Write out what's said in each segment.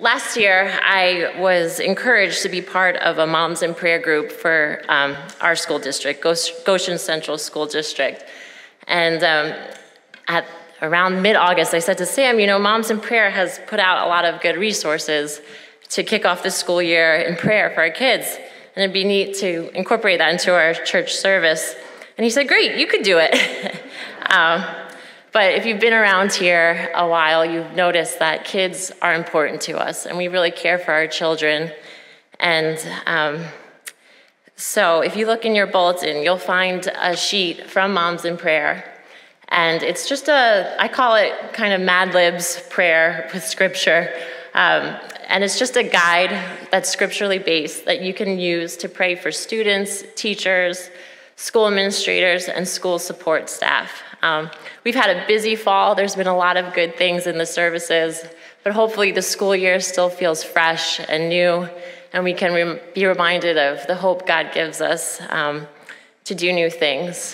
Last year, I was encouraged to be part of a Moms in Prayer group for our school district, Goshen Central School District. And at around mid-August, I said to Sam, you know, Moms in Prayer has put out a lot of good resources to kick off the school year in prayer for our kids. And it'd be neat to incorporate that into our church service. And he said, great, you could do it. But if you've been around here a while, you've noticed that kids are important to us, and we really care for our children. And so if you look in your bulletin, you'll find a sheet from Moms in Prayer. And it's just I call it kind of Mad Libs prayer with scripture. And it's just a guide that's scripturally based that you can use to pray for students, teachers, school administrators, and school support staff. We've had a busy fall. There's been a lot of good things in the services, but hopefully the school year still feels fresh and new, and we can be reminded of the hope God gives us to do new things.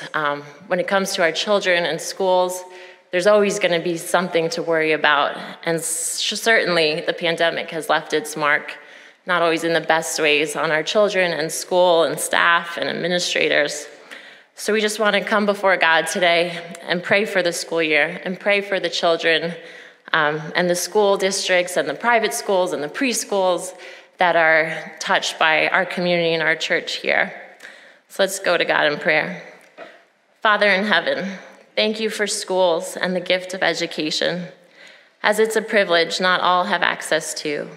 When it comes to our children and schools, there's always going to be something to worry about, and certainly the pandemic has left its mark, not always in the best ways, on our children and school and staff and administrators. So we just want to come before God today and pray for the school year and pray for the children and the school districts and the private schools and the preschools that are touched by our community and our church here. So let's go to God in prayer. Father in heaven, thank you for schools and the gift of education, as it's a privilege not all have access to.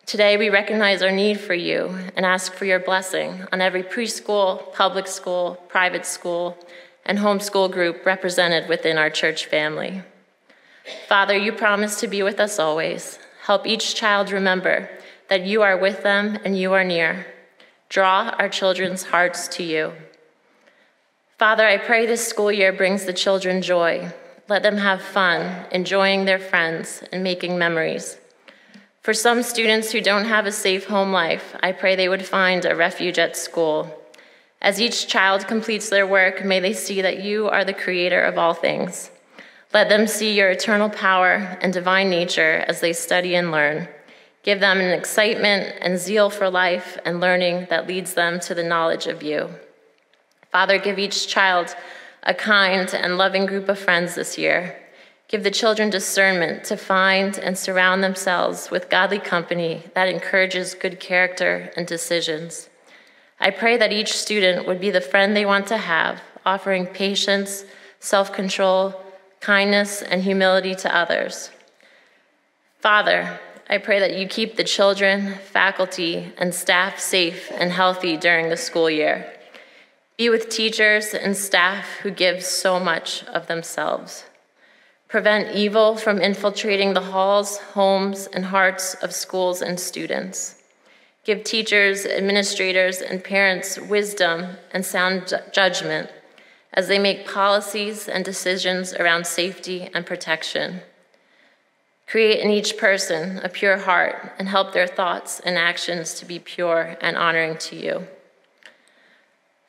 Today, we recognize our need for you and ask for your blessing on every preschool, public school, private school, and homeschool group represented within our church family. Father, you promise to be with us always. Help each child remember that you are with them and you are near. Draw our children's hearts to you. Father, I pray this school year brings the children joy. Let them have fun, enjoying their friends and making memories. For some students who don't have a safe home life, I pray they would find a refuge at school. As each child completes their work, may they see that you are the creator of all things. Let them see your eternal power and divine nature as they study and learn. Give them an excitement and zeal for life and learning that leads them to the knowledge of you. Father, give each child a kind and loving group of friends this year. Give the children discernment to find and surround themselves with godly company that encourages good character and decisions. I pray that each student would be the friend they want to have, offering patience, self-control, kindness, and humility to others. Father, I pray that you keep the children, faculty, and staff safe and healthy during the school year. Be with teachers and staff who give so much of themselves. Prevent evil from infiltrating the halls, homes, and hearts of schools and students. Give teachers, administrators, and parents wisdom and sound judgment as they make policies and decisions around safety and protection. Create in each person a pure heart and help their thoughts and actions to be pure and honoring to you.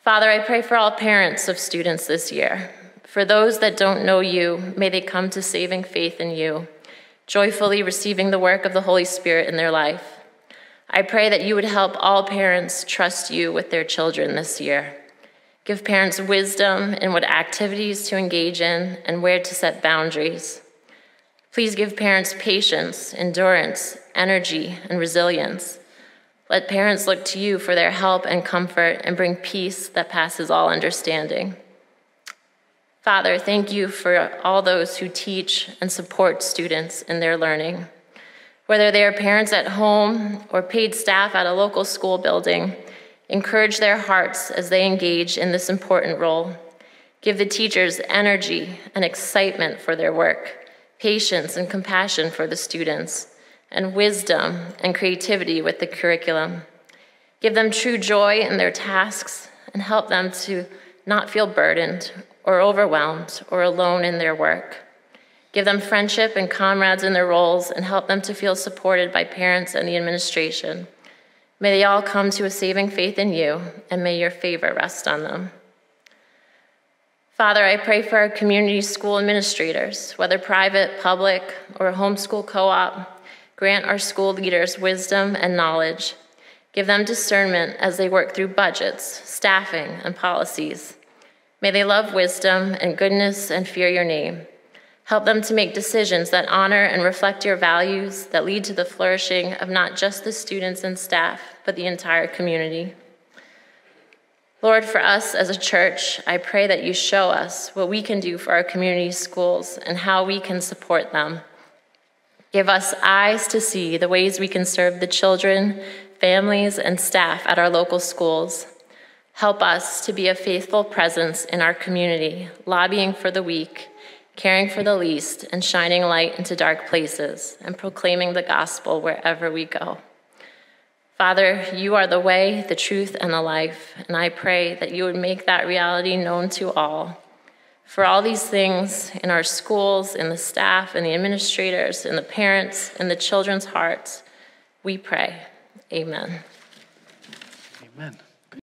Father, I pray for all parents of students this year. For those that don't know you, may they come to saving faith in you, joyfully receiving the work of the Holy Spirit in their life. I pray that you would help all parents trust you with their children this year. Give parents wisdom in what activities to engage in and where to set boundaries. Please give parents patience, endurance, energy, and resilience. Let parents look to you for their help and comfort and bring peace that passes all understanding. Father, thank you for all those who teach and support students in their learning. Whether they are parents at home or paid staff at a local school building, encourage their hearts as they engage in this important role. Give the teachers energy and excitement for their work, patience and compassion for the students, and wisdom and creativity with the curriculum. Give them true joy in their tasks and help them to not feel burdened or overwhelmed or alone in their work. Give them friendship and comrades in their roles and help them to feel supported by parents and the administration. May they all come to a saving faith in you, and may your favor rest on them. Father, I pray for our community school administrators, whether private, public, or homeschool co-op. Grant our school leaders wisdom and knowledge. Give them discernment as they work through budgets, staffing, and policies. May they love wisdom and goodness and fear your name. Help them to make decisions that honor and reflect your values, that lead to the flourishing of not just the students and staff, but the entire community. Lord, for us as a church, I pray that you show us what we can do for our community schools and how we can support them. Give us eyes to see the ways we can serve the children, families, and staff at our local schools. Help us to be a faithful presence in our community, lobbying for the weak, caring for the least, and shining light into dark places, and proclaiming the gospel wherever we go. Father, you are the way, the truth, and the life, and I pray that you would make that reality known to all. For all these things in our schools, in the staff, in the administrators, in the parents, in the children's hearts, we pray. Amen. Amen.